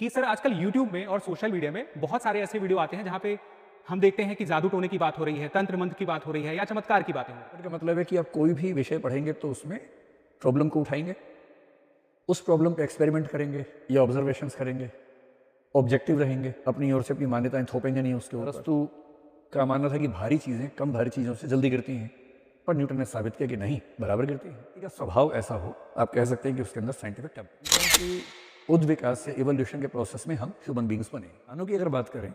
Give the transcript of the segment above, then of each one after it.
कि सर आजकल यूट्यूब में और सोशल मीडिया में बहुत सारे ऐसे वीडियो आते हैं जहाँ पे हम देखते हैं कि जादू टोने की बात हो रही है, तंत्र मंत्र की बात हो रही है या चमत्कार की बातें हो रही हैं। का मतलब है कि आप कोई भी विषय पढ़ेंगे तो उसमें प्रॉब्लम को उठाएंगे, उस प्रॉब्लम पे एक्सपेरिमेंट करेंगे या ऑब्जर्वेशंस करेंगे, ऑब्जेक्टिव रहेंगे, अपनी ओर से अपनी मान्यताएं थोपेंगे नहीं उसके ऊपर। अरस्तु का मानना था कि भारी चीज़ें कम भारी चीज़ों से जल्दी गिरती हैं, पर न्यूटन ने साबित किया कि नहीं, बराबर गिरती हैं। ठीक है, स्वभाव ऐसा हो, आप कह सकते हैं कि उसके अंदर साइंटिफिक टेम्पर कि उद विकास से इवोल्यूशन के प्रोसेस में हम ह्यूमन बींग्स बने। मानो की अगर बात करें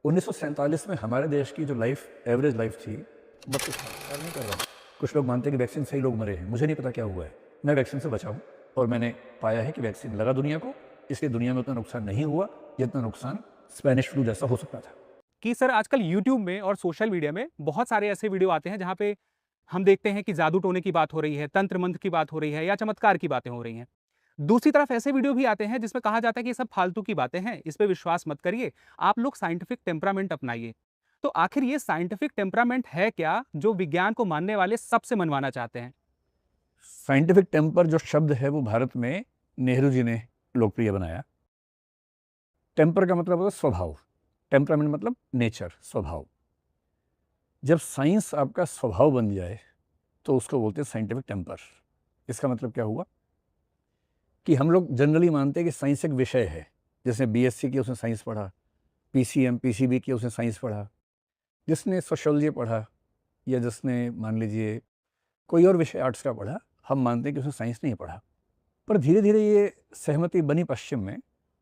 1947 में हमारे देश की जो लाइफ एवरेज लाइफ थी 32 साल। नहीं कर रहा हूँ, कुछ लोग मानते हैं कि वैक्सीन से ही लोग मरे हैं, मुझे नहीं पता क्या हुआ है। मैं वैक्सीन से बचा हूँ और मैंने पाया है कि वैक्सीन लगा दुनिया को, इसलिए दुनिया में उतना नुकसान नहीं हुआ जितना नुकसान स्पेनिश फ्लू जैसा हो सकता था। कि सर आजकल यूट्यूब में और सोशल मीडिया में बहुत सारे ऐसे वीडियो आते हैं जहाँ पे हम देखते हैं कि जादू टोने की बात हो रही है, तंत्र मंत्र की बात हो रही है या चमत्कार की बातें हो रही हैं। दूसरी तरफ ऐसे वीडियो भी आते हैं जिसमें कहा जाता है कि ये सब फालतू की बातें हैं, इस पे विश्वास मत करिए, आप लोग साइंटिफिक टेम्परामेंट अपनाइए। तो आखिर ये साइंटिफिक टेम्परामेंट है क्या जो विज्ञान को मानने वाले सबसे मनवाना चाहते हैं? साइंटिफिक टेम्पर जो शब्द है वो भारत में नेहरू जी ने लोकप्रिय बनाया। टेम्पर का मतलब होता है स्वभाव, टेम्परामेंट मतलब नेचर, स्वभाव। जब साइंस आपका स्वभाव बन जाए तो उसको बोलते हैं साइंटिफिक टेम्पर। इसका मतलब क्या हुआ कि हम लोग जनरली मानते हैं कि साइंस एक विषय है। जिसने बीएससी किया उसने साइंस पढ़ा, पीसीएम पीसीबी किया उसने साइंस पढ़ा, जिसने सोशियोलॉजी पढ़ा या जिसने मान लीजिए कोई और विषय आर्ट्स का पढ़ा, हम मानते हैं कि उसने साइंस नहीं पढ़ा। पर धीरे धीरे ये सहमति बनी पश्चिम में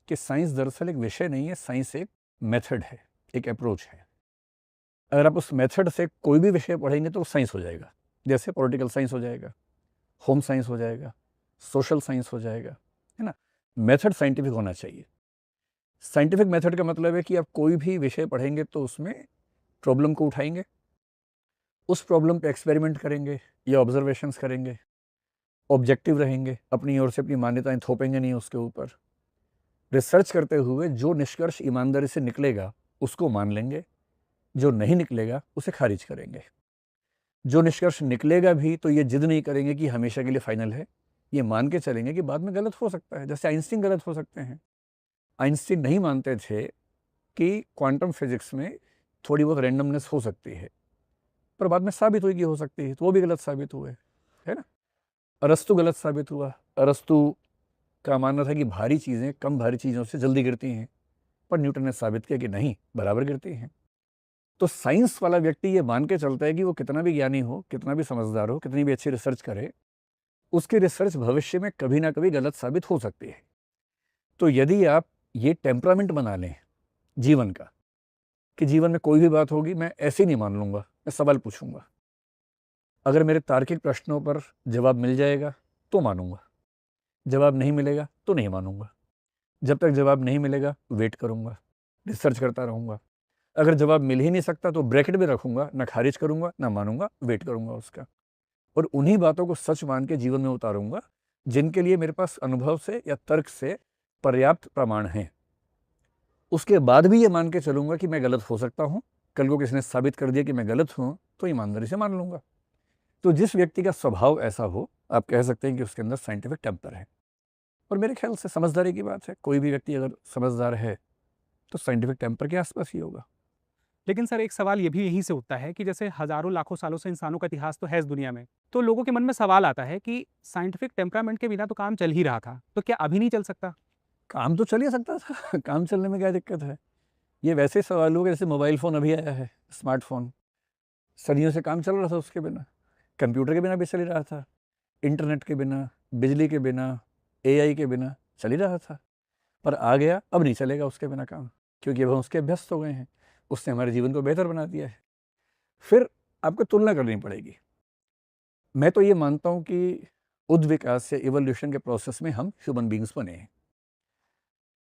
कि साइंस दरअसल एक विषय नहीं है, साइंस एक मेथड है, एक अप्रोच है। अगर आप उस मेथड से कोई भी विषय पढ़ेंगे तो वो साइंस हो जाएगा। जैसे पॉलिटिकल साइंस हो जाएगा, होम साइंस हो जाएगा, सोशल साइंस हो जाएगा, है ना। मेथड साइंटिफिक होना चाहिए। साइंटिफिक मेथड का मतलब है कि आप कोई भी विषय पढ़ेंगे तो उसमें प्रॉब्लम को उठाएंगे, उस प्रॉब्लम पे एक्सपेरिमेंट करेंगे या ऑब्जर्वेशंस करेंगे, ऑब्जेक्टिव रहेंगे, अपनी ओर से अपनी मान्यताएं थोपेंगे नहीं उसके ऊपर। रिसर्च करते हुए जो निष्कर्ष ईमानदारी से निकलेगा उसको मान लेंगे, जो नहीं निकलेगा उसे खारिज करेंगे। जो निष्कर्ष निकलेगा भी तो ये जिद नहीं करेंगे कि हमेशा के लिए फाइनल है, ये मान के चलेंगे कि बाद में गलत हो सकता है। जैसे आइंस्टीन गलत हो सकते हैं। आइंस्टीन नहीं मानते थे कि क्वांटम फिजिक्स में थोड़ी बहुत रैंडमनेस हो सकती है, पर बाद में साबित हुई कि हो सकती है, तो वो भी गलत साबित हुए, है ना। अरस्तु गलत साबित हुआ। अरस्तु का मानना था कि भारी चीज़ें कम भारी चीज़ों से जल्दी गिरती हैं, पर न्यूटन ने साबित किया कि नहीं, बराबर गिरती हैं। तो साइंस वाला व्यक्ति ये मान के चलता है कि वो कितना भी ज्ञानी हो, कितना भी समझदार हो, कितनी भी अच्छी रिसर्च करे, उसकी रिसर्च भविष्य में कभी ना कभी गलत साबित हो सकती है। तो यदि आप ये टेम्परामेंट बना लें जीवन का कि जीवन में कोई भी बात होगी मैं ऐसे ही नहीं मान लूँगा, मैं सवाल पूछूंगा। अगर मेरे तार्किक प्रश्नों पर जवाब मिल जाएगा तो मानूंगा, जवाब नहीं मिलेगा तो नहीं मानूंगा। जब तक जवाब नहीं मिलेगा वेट करूंगा, रिसर्च करता रहूंगा। अगर जवाब मिल ही नहीं सकता तो ब्रैकेट में रखूंगा, ना खारिज करूंगा ना मानूंगा, वेट करूंगा उसका। और उन्हीं बातों को सच मान के जीवन में उतारूंगा जिनके लिए मेरे पास अनुभव से या तर्क से पर्याप्त प्रमाण हैं। उसके बाद भी ये मान के चलूंगा कि मैं गलत हो सकता हूँ, कल को किसी ने साबित कर दिया कि मैं गलत हूँ तो ईमानदारी से मान लूंगा। तो जिस व्यक्ति का स्वभाव ऐसा हो, आप कह सकते हैं कि उसके अंदर साइंटिफिक टेम्पर है। और मेरे ख्याल से समझदारी की बात है, कोई भी व्यक्ति अगर समझदार है तो साइंटिफिक टेम्पर के आसपास ही होगा। लेकिन सर एक सवाल ये भी यहीं से उठता है कि जैसे हजारों लाखों सालों से इंसानों का इतिहास तो है इस दुनिया में, तो लोगों के मन में सवाल आता है कि साइंटिफिक टेम्परामेंट के बिना तो काम चल ही रहा था, तो क्या अभी नहीं चल सकता? काम तो चल ही सकता था काम चलने में क्या दिक्कत है। ये वैसे सवाल होगा जैसे मोबाइल फ़ोन अभी आया है, स्मार्टफोन। सदियों से काम चल रहा था उसके बिना, कंप्यूटर के बिना भी चल ही रहा था, इंटरनेट के बिना, बिजली के बिना, एआई के बिना चल ही रहा था। पर आ गया, अब नहीं चलेगा उसके बिना काम, क्योंकि अब हम उसके अभ्यस्त हो गए हैं। उसने हमारे जीवन को बेहतर बना दिया है। फिर आपको तुलना करनी पड़ेगी। मैं तो ये मानता हूँ कि उद विकास या इवोल्यूशन के प्रोसेस में हम ह्यूमन बींग्स बने हैं।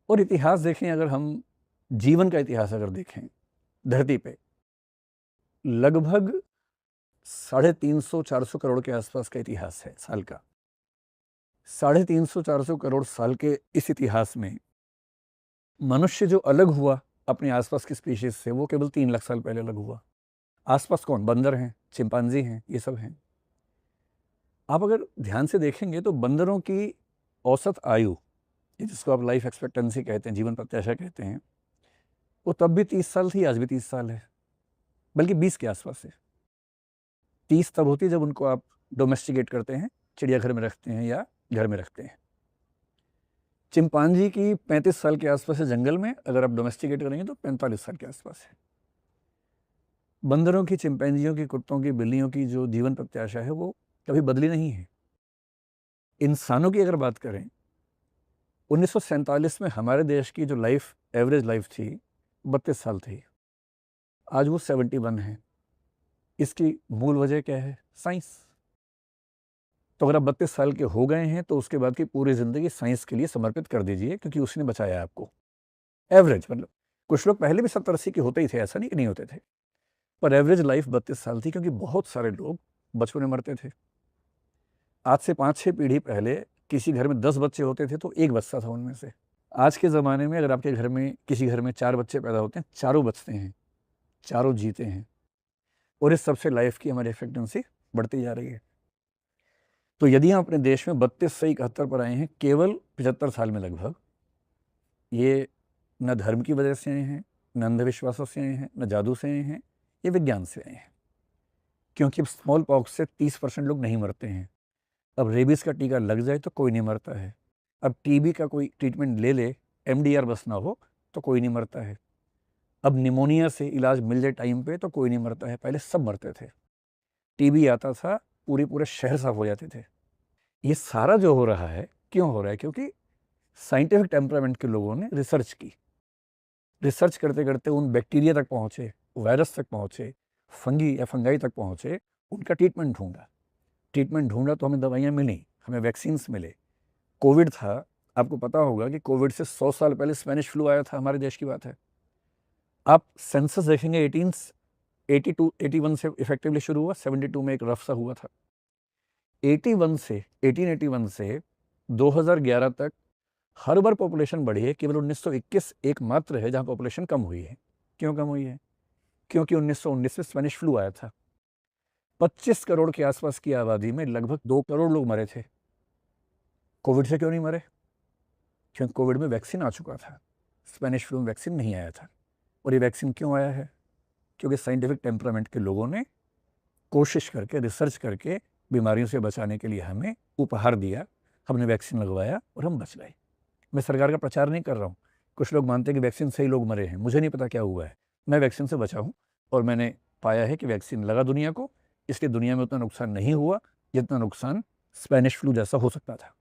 और इतिहास देखें, अगर हम जीवन का इतिहास अगर देखें धरती पे, लगभग 350-400 करोड़ के आसपास का इतिहास है साल का। 350-400 करोड़ साल के इस इतिहास में मनुष्य जो अलग हुआ अपने आसपास की स्पीशीज से, वो केवल 3 लाख साल पहले अलग हुआ। आसपास कौन? बंदर हैं, चिंपांजी हैं, ये सब हैं। आप अगर ध्यान से देखेंगे तो बंदरों की औसत आयु ये जिसको आप लाइफ एक्सपेक्टेंसी कहते हैं, जीवन प्रत्याशा कहते हैं, वो तब भी 30 साल थी, आज भी 30 साल है, बल्कि 20 के आसपास है। 30 तब होती है जब उनको आप डोमेस्टिकेट करते हैं, चिड़ियाघर में रखते हैं या घर में रखते हैं। चिंपांजी की 35 साल के आसपास है जंगल में, अगर आप डोमेस्टिकेट करेंगे तो 45 साल के आसपास है। बंदरों की, चिंपैंजियों की, कुत्तों की, बिल्लियों की जो जीवन प्रत्याशा है वो कभी बदली नहीं है। इंसानों की अगर बात करें, 1947 में हमारे देश की जो लाइफ, एवरेज लाइफ थी 32 साल थी, आज वो 71 है। इसकी मूल वजह क्या है? साइंस। तो अगर आप 32 साल के हो गए हैं तो उसके बाद की पूरी ज़िंदगी साइंस के लिए समर्पित कर दीजिए, क्योंकि उसने बचाया आपको। एवरेज मतलब कुछ लोग पहले भी 70-80 के होते ही थे, ऐसा नहीं कि नहीं होते थे, पर एवरेज लाइफ 32 साल थी, क्योंकि बहुत सारे लोग बचपन में मरते थे। आज से 5-6 पीढ़ी पहले किसी घर में 10 बच्चे होते थे तो एक बचता था उनमें से। आज के ज़माने में अगर आपके घर में, किसी घर में 4 बच्चे पैदा होते हैं, चारों बचते हैं, चारों जीते हैं, और इस सबसे लाइफ की हमारी एक्सपेक्टेंसी बढ़ती जा रही है। तो यदि हम अपने देश में 32 से 71 पर आए हैं केवल 75 साल में लगभग, ये न धर्म की वजह से आए हैं, न अंधविश्वासों से आए हैं, न जादू से आए हैं, ये विज्ञान से आए हैं। क्योंकि अब स्मॉल पॉक्स से 30% लोग नहीं मरते हैं। अब रेबीज़ का टीका लग जाए तो कोई नहीं मरता है। अब टीबी का कोई ट्रीटमेंट ले ले, एमडीआर बस ना हो तो कोई नहीं मरता है। अब निमोनिया से इलाज मिल जाए टाइम पे तो कोई नहीं मरता है। पहले सब मरते थे। टीबी आता था, पूरे शहर साफ हो जाते थे। ये सारा जो हो रहा है, क्यों हो रहा है? क्योंकि साइंटिफिक टेम्परामेंट के लोगों ने रिसर्च की। रिसर्च करते करते उन बैक्टीरिया तक पहुँचे, वायरस तक पहुँचे, फंगी या फंगाई तक पहुँचे, उनका ट्रीटमेंट ढूंढा तो हमें दवाइयाँ मिली, हमें वैक्सीन्स मिले। कोविड था, आपको पता होगा कि कोविड से 100 साल पहले स्पेनिश फ्लू आया था, हमारे देश की बात है। आप सेंसस देखेंगे 1881 से इफेक्टिवली शुरू हुआ, 72 में एक रफ सा हुआ था। 1881 से 2011 तक हर बार पॉपुलेशन बढ़ी है, केवल 1921 एकमात्र है जहाँ पॉपुलेशन कम हुई है। क्यों कम हुई है? क्योंकि 1919 में स्पेनिश फ्लू आया था। 25 करोड़ के आसपास की आबादी में लगभग 2 करोड़ लोग मरे थे। कोविड से क्यों नहीं मरे? क्योंकि कोविड में वैक्सीन आ चुका था, स्पेनिश फ्लू में वैक्सीन नहीं आया था। और ये वैक्सीन क्यों आया है? क्योंकि साइंटिफिक टेम्परामेंट के लोगों ने कोशिश करके, रिसर्च करके बीमारियों से बचाने के लिए हमें उपहार दिया, हमने वैक्सीन लगवाया और हम बच गए। मैं सरकार का प्रचार नहीं कर रहा हूँ। कुछ लोग मानते हैं कि वैक्सीन से ही लोग मरे हैं, मुझे नहीं पता क्या हुआ है। मैं वैक्सीन से बचा हूँ और मैंने पाया है कि वैक्सीन लगा दुनिया को, इसलिए दुनिया में उतना नुकसान नहीं हुआ जितना नुकसान स्पेनिश फ्लू जैसा हो सकता था।